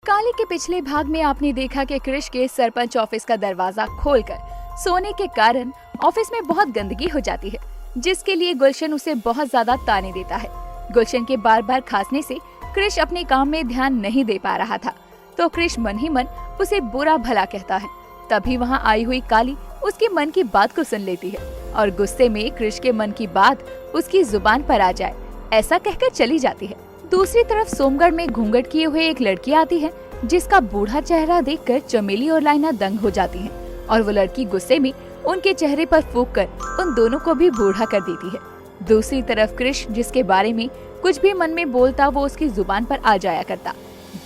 काली के पिछले भाग में आपने देखा कि कृष के सरपंच ऑफिस का दरवाजा खोलकर सोने के कारण ऑफिस में बहुत गंदगी हो जाती है, जिसके लिए गुलशन उसे बहुत ज्यादा ताने देता है। गुलशन के बार बार खांसने से कृष अपने काम में ध्यान नहीं दे पा रहा था, तो कृष मन ही मन उसे बुरा भला कहता है। तभी वहाँ आई हुई काली उसके मन की बात को सुन लेती है और गुस्से में कृष के मन की बात उसकी जुबान पर आ जाए ऐसा कहकर चली जाती है। दूसरी तरफ सोमगढ़ में घूंघट किए हुए एक लड़की आती है, जिसका बूढ़ा चेहरा देखकर चमेली और लाइना दंग हो जाती हैं और वो लड़की गुस्से में उनके चेहरे पर फूंक कर उन दोनों को भी बूढ़ा कर देती है। दूसरी तरफ कृष, जिसके बारे में कुछ भी मन में बोलता वो उसकी जुबान पर आ जाया करता,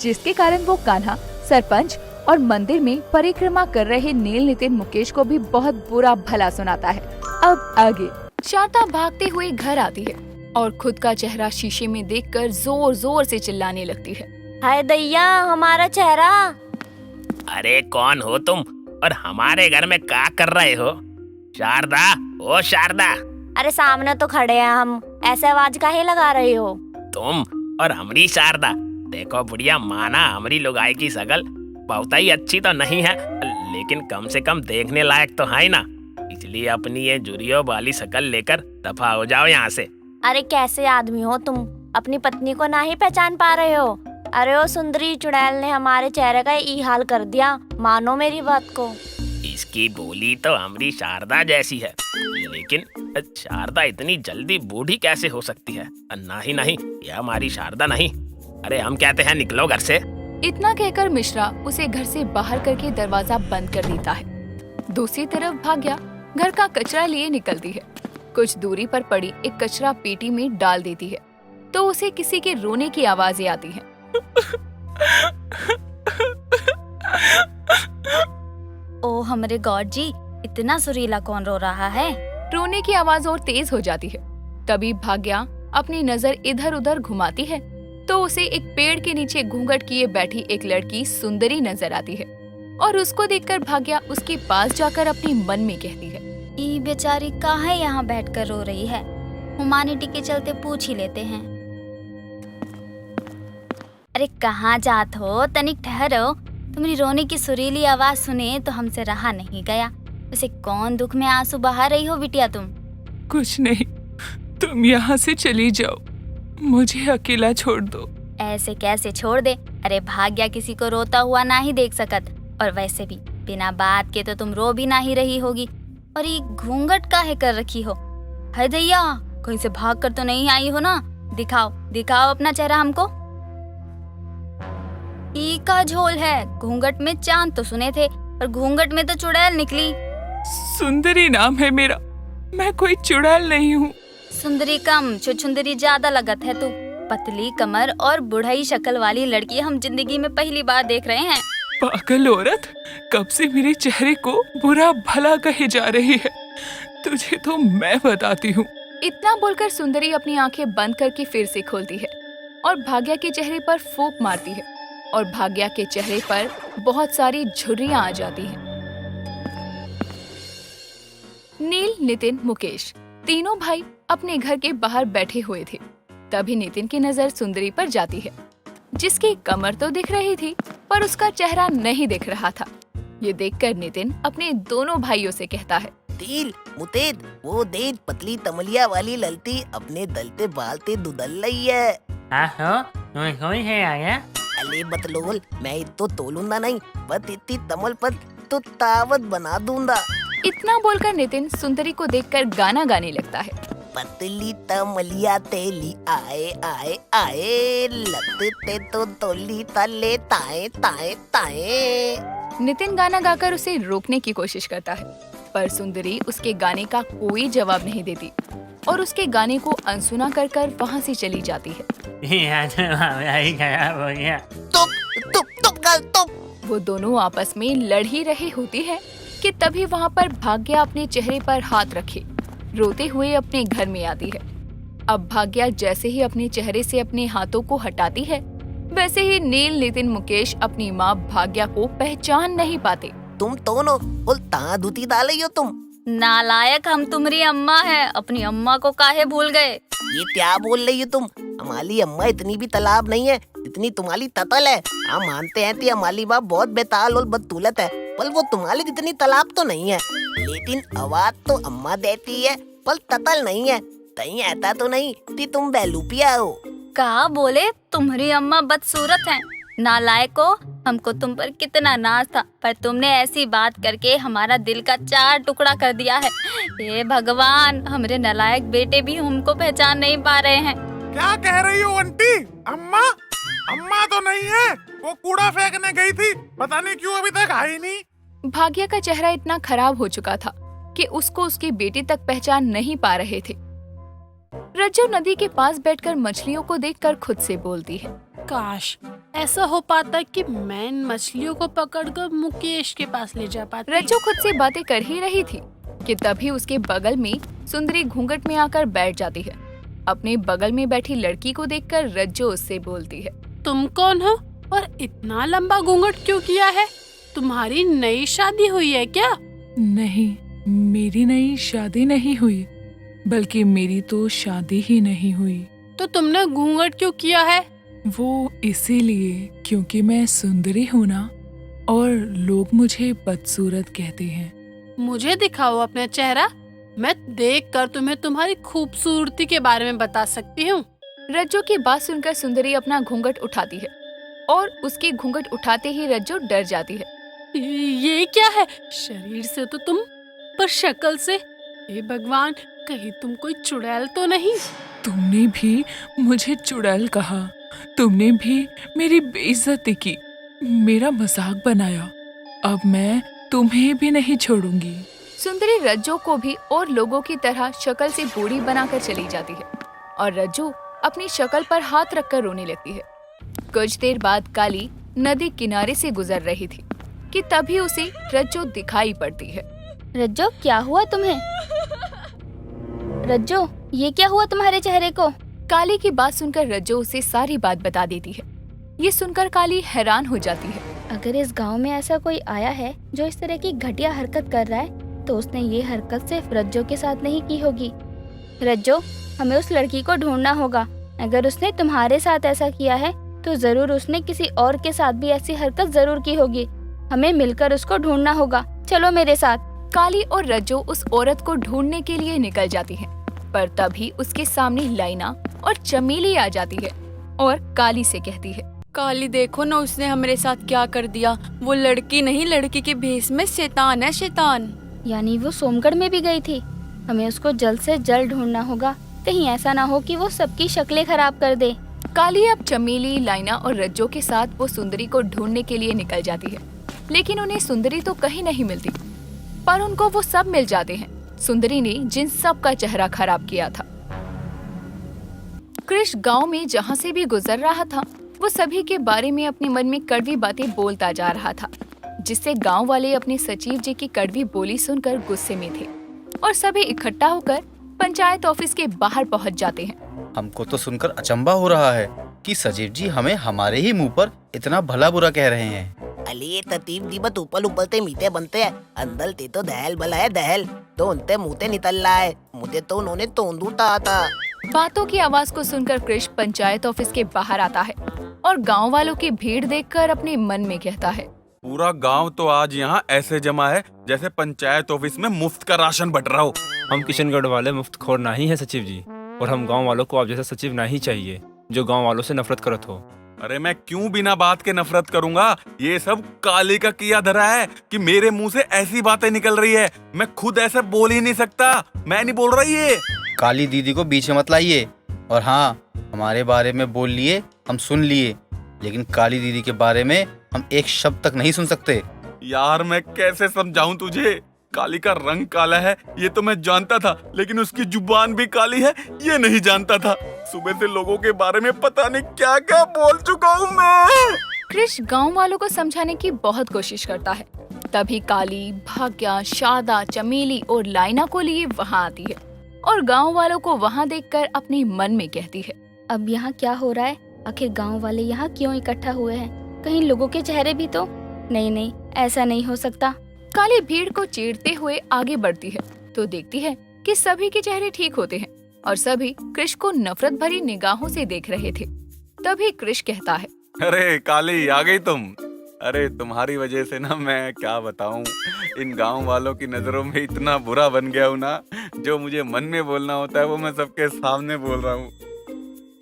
जिसके कारण वो कान्हा, सरपंच और मंदिर में परिक्रमा कर रहे नील नितिन मुकेश को भी बहुत बुरा भला सुनाता है। अब आगे शारदा भागते हुए घर आती है और खुद का चेहरा शीशे में देखकर जोर जोर से चिल्लाने लगती है। हाय दैया, हमारा चेहरा। अरे कौन हो तुम और हमारे घर में क्या कर रहे हो? शारदा, ओ शारदा। अरे सामने तो खड़े हैं हम, ऐसे आवाज काहे लगा रहे हो? तुम और हमरी शारदा, देखो बुढ़िया, माना हमरी लुगाई की शकल बहुत ही अच्छी तो नहीं है, लेकिन कम से कम देखने लायक तो है ना। इसलिए अपनी ये जुरियों वाली शकल लेकर दफा हो जाओ यहाँ से। अरे कैसे आदमी हो तुम, अपनी पत्नी को ना ही पहचान पा रहे हो? अरे ओ सुंदरी चुड़ैल ने हमारे चेहरे का ई हाल कर दिया, मानो मेरी बात को। इसकी बोली तो हमारी शारदा जैसी है, लेकिन शारदा इतनी जल्दी बूढ़ी कैसे हो सकती है? नहीं नहीं, यह हमारी शारदा नहीं। अरे हम कहते हैं निकलो घर से। इतना कहकर मिश्रा उसे घर से बाहर करके दरवाजा बंद कर देता है। दूसरी तरफ भाग्या घर का कचरा लिए निकलती है। कुछ दूरी पर पड़ी एक कचरा पेटी में डाल देती है, तो उसे किसी के रोने की आवाजें आती हैं। ओ हमरे गॉड जी, इतना सुरीला कौन रो रहा है? रोने की आवाज और तेज हो जाती है। तभी भाग्या अपनी नजर इधर उधर घुमाती है, तो उसे एक पेड़ के नीचे घूंघट किए बैठी एक लड़की सुंदरी नजर आती है और उसको देखकर भाग्या उसके पास जाकर अपने मन में कहती है, ये बेचारी काहे यहाँ बैठकर रो रही है? ह्यूमैनिटी के चलते पूछ ही लेते हैं। अरे कहाँ जात हो, तनिक ठहरो। तुम्हारी रोने की सुरीली आवाज सुने तो हमसे रहा नहीं गया। उसे कौन दुख में आंसू बहा रही हो बिटिया तुम? कुछ नहीं, तुम यहाँ से चली जाओ, मुझे अकेला छोड़ दो। ऐसे कैसे छोड़ दे? अरे भाग्या किसी को रोता हुआ ना ही देख सकत, और वैसे भी बिना बात के तो तुम रो भी ना ही रही होगी। और ये घूंघट काहे कर रखी हो? है दैया, कहीं से भाग कर तो नहीं आई हो ना? दिखाओ दिखाओ अपना चेहरा हमको। ई का झोल है, घूंघट में चांद तो सुने थे और घूंघट में तो चुड़ैल निकली। सुंदरी नाम है मेरा, मैं कोई चुड़ैल नहीं हूँ। सुंदरी कम छुछुंदरी ज्यादा लगत है तू। पतली कमर और बुढ़ई शक्ल वाली लड़की हम जिंदगी में पहली बार देख रहे हैं। पागल औरत, कब से मेरे चेहरे को बुरा भला कहे जा रही है? तुझे तो मैं बताती हूँ। इतना बोलकर सुंदरी अपनी आंखें बंद करके फिर से खोलती है और भाग्या के चेहरे पर फूंक मारती है और भाग्या के चेहरे पर बहुत सारी झुर्रियां आ जाती हैं। नील, नितिन, मुकेश तीनों भाई अपने घर के बाहर बैठे हुए थे। तभी नितिन की नजर सुंदरी पर जाती है, जिसकी कमर तो दिख रही थी पर उसका चेहरा नहीं दिख रहा था। ये देखकर नितिन अपने दोनों भाइयों से कहता है, तिल मुतेद, वो देख पतली तमलिया वाली ललती अपने दलते बालते दुदल रही है। कौन है आया? अले बतलोल, मैं तो तोलूंगा नहीं, बस इतनी तमल पर तो तावत बना दूंगा। इतना बोलकर नितिन सुंदरी को देखकर गाना गाने लगता है। पतली तमलिया तेली आए आए आए, लतते तो तोली तले ताए ताए ताए। नितिन गाना गाकर उसे रोकने की कोशिश करता है, पर सुंदरी उसके गाने का कोई जवाब नहीं देती और उसके गाने को अनसुना कर कर वहाँ से चली जाती है। वो दोनों आपस में लड़ ही रहे होते हैं कि तभी वहाँ पर भाग्या अपने चेहरे पर हाथ रखे रोते हुए अपने घर में आती है। अब भाग्या जैसे ही अपने चेहरे से अपने हाथों को हटाती है, वैसे ही नील, नितिन, मुकेश अपनी माँ भाग्या को पहचान नहीं पाते। तुम दोनों उल्टा धुती डाली हो तुम। नालायक, हम तुम्हारी अम्मा है, अपनी अम्मा को काहे भूल गए? ये क्या बोल रही हो तुम? हमारी अम्मा इतनी भी तालाब नहीं है जितनी तुम्हारी ततल है। हम मानते हैं कि हमारी माँ बहुत बेताल और बदतूलत है, पर वो तुम्हारी जितनी तालाब तो नहीं है। लेकिन आवाज तो अम्मा देती है, पर ततल नहीं है। कहीं ऐसा तो नहीं कि तुम बहलूपिया हो? कहा बोले तुम्हारी अम्मा बदसूरत है। नालायक हो, हमको तुम पर कितना नाज था, पर तुमने ऐसी बात करके हमारा दिल का 4 टुकड़ा कर दिया है। हे भगवान, हमारे नालायक बेटे भी हमको पहचान नहीं पा रहे हैं। क्या कह रही हो आंटी? अम्मा अम्मा तो नहीं है, वो कूड़ा फेंकने गई थी, पता नहीं क्यों अभी तक आई नहीं। भाग्या का चेहरा इतना खराब हो चुका था कि उसको उसकी बेटी तक पहचान नहीं पा रहे थे। रज्जू नदी के पास बैठकर मछलियों को देखकर खुद से बोलती है, काश ऐसा हो पाता कि मैं इन मछलियों को पकड़कर मुकेश के पास ले जा पाती। रज्जू खुद से बातें कर ही रही थी कि तभी उसके बगल में सुंदरी घूंघट में आकर बैठ जाती है। अपने बगल में बैठी लड़की को देखकर रज्जू उससे बोलती है, तुम कौन हो और इतना लंबा घूंघट क्यों किया है? तुम्हारी नई शादी हुई है क्या? नहीं, मेरी नई शादी नहीं हुई, बल्कि मेरी तो शादी ही नहीं हुई। तो तुमने घूंघट क्यों किया है? वो इसीलिए क्योंकि मैं सुंदरी हूँ ना, और लोग मुझे बदसूरत कहते हैं। मुझे दिखाओ अपना चेहरा, मैं देखकर तुम्हें तुम्हारी खूबसूरती के बारे में बता सकती हूँ। रज्जू की बात सुनकर सुंदरी अपना घूंघट उठाती है और उसके घूंघट उठाते ही रज्जू डर जाती है। ये क्या है? शरीर से तो तुम, पर शक्ल से, हे भगवान, कहीं तुम कोई चुड़ैल तो नहीं? तुमने भी मुझे चुड़ैल कहा, तुमने भी मेरी बेइज्जती की, मेरा मजाक बनाया। अब मैं तुम्हें भी नहीं छोड़ूंगी। सुंदरी रज्जू को भी और लोगों की तरह शक्ल से बूढ़ी बनाकर चली जाती है और रज्जू अपनी शक्ल पर हाथ रखकर रोने लगती है। कुछ देर बाद काली नदी किनारे से गुजर रही थी कि तभी उसे रज्जू दिखाई पड़ती है। रज्जो, क्या हुआ तुम्हें? रज्जो, ये क्या हुआ तुम्हारे चेहरे को? काली की बात सुनकर रज्जू उसे सारी बात बता देती है। ये सुनकर काली हैरान हो जाती है। अगर इस गांव में ऐसा कोई आया है जो इस तरह की घटिया हरकत कर रहा है, तो उसने ये हरकत सिर्फ रज्जो के साथ नहीं की होगी। रज्जो, हमें उस लड़की को ढूंढना होगा। अगर उसने तुम्हारे साथ ऐसा किया है तो जरूर उसने किसी और के साथ भी ऐसी हरकत जरूर की होगी। हमें मिलकर उसको ढूंढना होगा। चलो मेरे साथ। काली और रज्जो उस औरत को ढूंढने के लिए निकल जाती हैं, पर तभी उसके सामने लाइना और चमेली आ जाती है और काली से कहती है, काली देखो ना, उसने हमारे साथ क्या कर दिया। वो लड़की नहीं, लड़की के भेष में शैतान है, शैतान। यानी वो सोमगढ़ में भी गई थी। हमें उसको जल्द से जल्द ढूंढना होगा, कहीं ऐसा ना हो कि वो सबकी शक्लें खराब कर दे। काली अब चमेली, लाइना और रज्जो के साथ वो सुंदरी को ढूंढने के लिए निकल जाती है, लेकिन उन्हें सुंदरी तो कहीं नहीं मिलती, पर उनको वो सब मिल जाते हैं, सुंदरी ने जिन सब का चेहरा खराब किया था। कृष गांव में जहां से भी गुजर रहा था, वो सभी के बारे में अपने मन में कड़वी बातें बोलता जा रहा था, जिससे गांव वाले अपने सचिव जी की कड़वी बोली सुनकर गुस्से में थे और सभी इकट्ठा होकर पंचायत ऑफिस के बाहर पहुंच जाते हैं। हमको तो सुनकर अचंभा हो रहा है कि सचिव जी हमें हमारे ही मुंह पर इतना भला बुरा कह रहे हैं। अली ततीब दी बत ऊपर ऊपर ते मीठे बनते हैं, अंदर ते तो दहल भला है दहल, तो उनते मुँह ते निकल रहा है, मुझे तो उन्होंने तोंदू था। बातों की आवाज को सुनकर कृष पंचायत ऑफिस के बाहर आता है और गांव वालों की भीड़ देखकर अपने मन में कहता है, पूरा गांव तो आज यहाँ ऐसे जमा है जैसे पंचायत ऑफिस में मुफ्त का राशन बट रहा हो। हम किशनगढ़ वाले मुफ्तखोर नहीं है सचिव जी, और हम गांव वालों को आप जैसा सचिव नहीं चाहिए जो गांव वालों से नफरत करत हो। अरे मैं क्यों बिना बात के नफरत करूंगा? ये सब काली का किया धरा है कि मेरे मुंह से ऐसी बातें निकल रही है। मैं खुद ऐसे बोल ही नहीं सकता, मैं नहीं बोल रही है। काली दीदी को बीच में मत लाइए। और हाँ, हमारे बारे में बोल लिए, हम सुन लिए, लेकिन काली दीदी के बारे में हम एक शब्द तक नहीं सुन सकते। यार मैं कैसे समझाऊं तुझे? काली का रंग काला है ये तो मैं जानता था, लेकिन उसकी जुबान भी काली है ये नहीं जानता था। सुबह से लोगों के बारे में पता नहीं क्या क्या बोल चुका हूँ मैं। कृष गांव वालों को समझाने की बहुत कोशिश करता है। तभी काली, भाग्या, शादा, चमेली और लाइना को लिए वहाँ आती है और गांव वालों को वहाँ देखकर अपने मन में कहती है, अब यहाँ क्या हो रहा है? आखिर गांव वाले यहाँ क्यों इकट्ठा हुए हैं? कहीं लोगों के चेहरे भी तो नहीं, ऐसा नहीं हो सकता। काली भीड़ को चीरते हुए आगे बढ़ती है तो देखती है कि सभी के चेहरे ठीक होते हैं और सभी कृष को नफरत भरी निगाहों से देख रहे थे। तभी कृष कहता है, अरे काली, आ गई तुम। अरे तुम्हारी वजह से ना मैं क्या बताऊं, इन गांव वालों की नजरों में इतना बुरा बन गया हूं ना, जो मुझे मन में बोलना होता है वो मैं सबके सामने बोल रहा हूँ।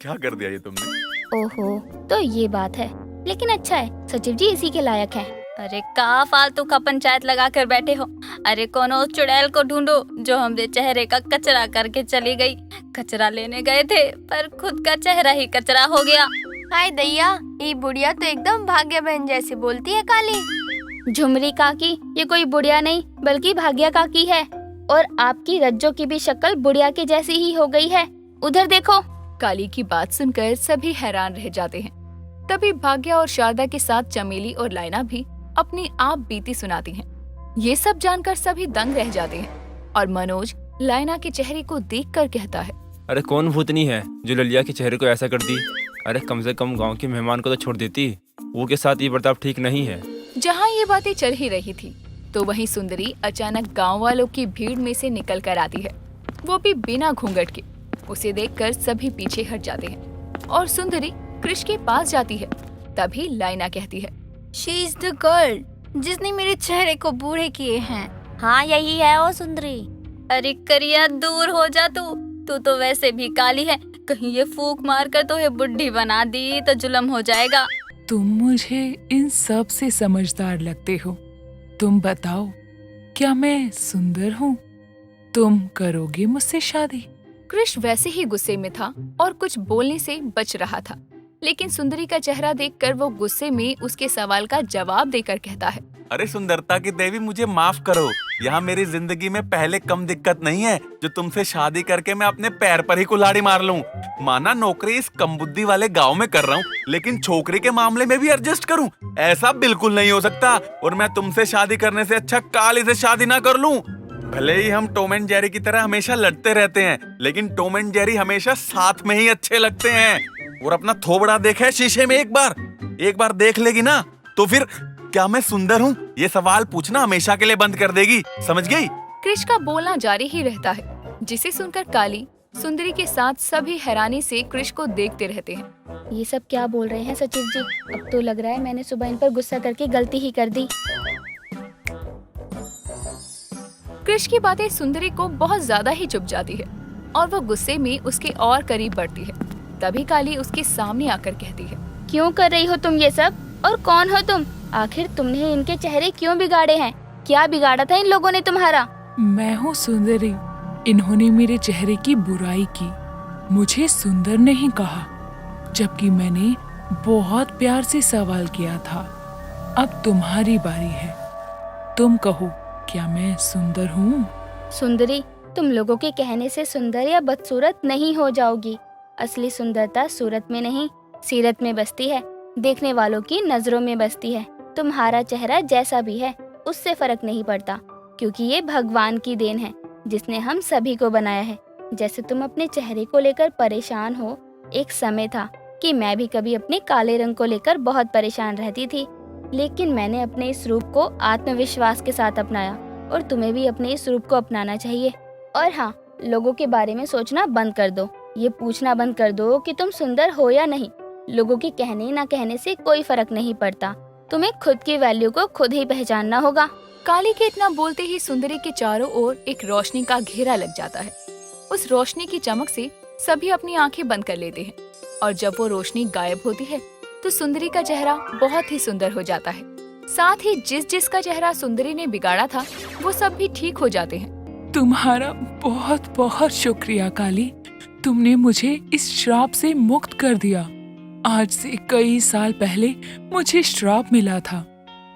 क्या कर दिया ये तुमने? ओहो, तो ये बात है। लेकिन अच्छा है, सचिव जी इसी के लायक हैं। अरे का फालतू का पंचायत लगा कर बैठे हो। अरे कोनो उस चुड़ैल को ढूंढो जो हमरे चेहरे का कचरा करके चली गई। कचरा लेने गए थे पर खुद का चेहरा ही कचरा हो गया। हाय दैया, ये बुढ़िया तो एकदम भाग्य बहन जैसे बोलती है काली। झुमरी काकी, ये कोई बुढ़िया नहीं बल्कि भाग्या काकी है। और आपकी रज्जो की भी शक्ल बुढ़िया के जैसी ही हो गई है। उधर देखो। काली की बात सुनकर सभी हैरान रह जाते हैं। तभी भाग्या और शारदा के साथ चमेली और लाइना भी अपनी आप बीती सुनाती हैं। ये सब जानकर सभी दंग रह जाते हैं और मनोज लाइना के चेहरे को देखकर कहता है, अरे कौन भूतनी है जो ललिया के चेहरे को ऐसा कर दी? अरे कम से कम गांव के मेहमान को तो छोड़ देती। वो के साथ ये बर्ताव ठीक नहीं है। जहाँ ये बातें चल ही रही थी तो वहीं सुंदरी अचानक गांव वालों की भीड़ में से निकल कर आती है, वो भी बिना घूंघट के। उसे देखकर सभी पीछे हट जाते हैं और सुंदरी कृष के पास जाती है। तभी लाइना कहती है, शी इज द गर्ल जिसने मेरे चेहरे को बूढ़े किए हैं। हाँ यही है ओ सुंदरी। अरे करिया दूर हो जा तू तो वैसे भी काली है। कहीं ये फूंक मार कर तो ये बुढ़ी बना दी तो जुल्म हो जाएगा। तुम मुझे इन सब से समझदार लगते हो। तुम बताओ, क्या मैं सुंदर हूँ? तुम करोगे मुझसे शादी? कृष वैसे ही गुस्से में था और कुछ बोलने से बच रहा था, लेकिन सुंदरी का चेहरा देखकर वो गुस्से में उसके सवाल का जवाब देकर कहता है, अरे सुंदरता की देवी, मुझे माफ करो। यहाँ मेरी जिंदगी में पहले कम दिक्कत नहीं है जो तुमसे शादी करके मैं अपने पैर पर ही कुल्हाड़ी मार लूं। माना नौकरी इस कम बुद्धि वाले गांव में कर रहा हूँ, लेकिन छोकरी के मामले में भी एडजस्ट करूँ, ऐसा बिल्कुल नहीं हो सकता। और मैं तुमसे शादी करने से अच्छा काली से शादी ना कर लूं। भले ही हम टॉम एंड जेरी की तरह हमेशा लड़ते रहते हैं, लेकिन टॉम एंड जेरी हमेशा साथ में ही अच्छे लगते हैं। और अपना थोबड़ा देखा शीशे में एक बार देख लेगी ना तो फिर क्या मैं सुंदर हूँ ये सवाल पूछना हमेशा के लिए बंद कर देगी, समझ गई? कृष का बोलना जारी ही रहता है, जिसे सुनकर काली सुंदरी के साथ सभी हैरानी से कृष को देखते रहते हैं। ये सब क्या बोल रहे हैं सचिव जी? अब तो लग रहा है मैंने सुबह इन पर गुस्सा करके गलती ही कर दी। कृष की बातें सुंदरी को बहुत ज्यादा ही चुभ जाती है और वो गुस्से में उसके और करीब बढ़ती है। तभी काली उसके सामने आकर कहती है, क्यों कर रही हो तुम ये सब? और कौन हो तुम? आखिर तुमने इनके चेहरे क्यों बिगाड़े हैं? क्या बिगाड़ा था इन लोगों ने तुम्हारा? मैं हूँ सुंदरी। इन्होंने मेरे चेहरे की बुराई की, मुझे सुंदर नहीं कहा, जबकि मैंने बहुत प्यार से सवाल किया था। अब तुम्हारी बारी है, तुम कहो, क्या मैं सुंदर हूँ? सुंदरी, तुम लोगों के कहने से सुंदर या बदसूरत नहीं हो जाओगी। असली सुंदरता सूरत में नहीं, सीरत में बसती है, देखने वालों की नजरों में बसती है। तुम्हारा चेहरा जैसा भी है उससे फर्क नहीं पड़ता, क्योंकि ये भगवान की देन है जिसने हम सभी को बनाया है। जैसे तुम अपने चेहरे को लेकर परेशान हो, एक समय था कि मैं भी कभी अपने काले रंग को लेकर बहुत परेशान रहती थी, लेकिन मैंने अपने इस रूप को आत्मविश्वास के साथ अपनाया और तुम्हें भी अपने इस रूप को अपनाना चाहिए। और हाँ, लोगों के बारे में सोचना बंद कर दो, ये पूछना बंद कर दो कि तुम सुंदर हो या नहीं। लोगों के कहने ना कहने से कोई फर्क नहीं पड़ता, तुम्हें खुद की वैल्यू को खुद ही पहचानना होगा। काली के इतना बोलते ही सुंदरी के चारों ओर एक रोशनी का घेरा लग जाता है। उस रोशनी की चमक से सभी अपनी आंखें बंद कर लेते हैं और जब वो रोशनी गायब होती है तो सुंदरी का चेहरा बहुत ही सुंदर हो जाता है। साथ ही जिसका चेहरा सुंदरी ने बिगाड़ा था वो सब भी ठीक हो जाते हैं। तुम्हारा बहुत बहुत शुक्रिया काली, तुमने मुझे इस श्राप से मुक्त कर दिया। आज से कई साल पहले मुझे श्राप मिला था,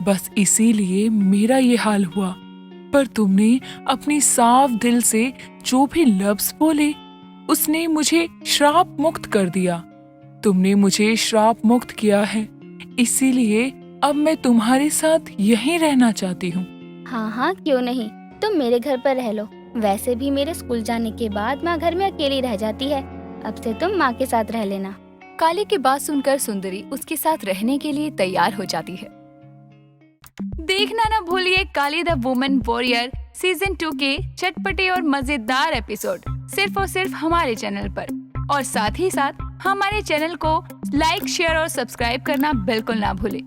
बस इसीलिए मेरा ये हाल हुआ। पर तुमने अपनी साफ दिल से जो भी लफ्ज बोले उसने मुझे श्राप मुक्त कर दिया। तुमने मुझे श्राप मुक्त किया है, इसीलिए अब मैं तुम्हारे साथ यहीं रहना चाहती हूँ। हाँ हाँ, क्यों नहीं, तुम मेरे घर पर रह लो। वैसे भी मेरे स्कूल जाने के बाद माँ घर में अकेली रह जाती है, अब से तुम माँ के साथ रह लेना। काली की बात सुनकर सुंदरी उसके साथ रहने के लिए तैयार हो जाती है। देखना ना भूलिए काली द वुमन वॉरियर सीजन 2 के चटपटे और मजेदार एपिसोड सिर्फ और सिर्फ हमारे चैनल पर। और साथ ही साथ हमारे चैनल को लाइक, शेयर और सब्सक्राइब करना बिल्कुल ना भूलें।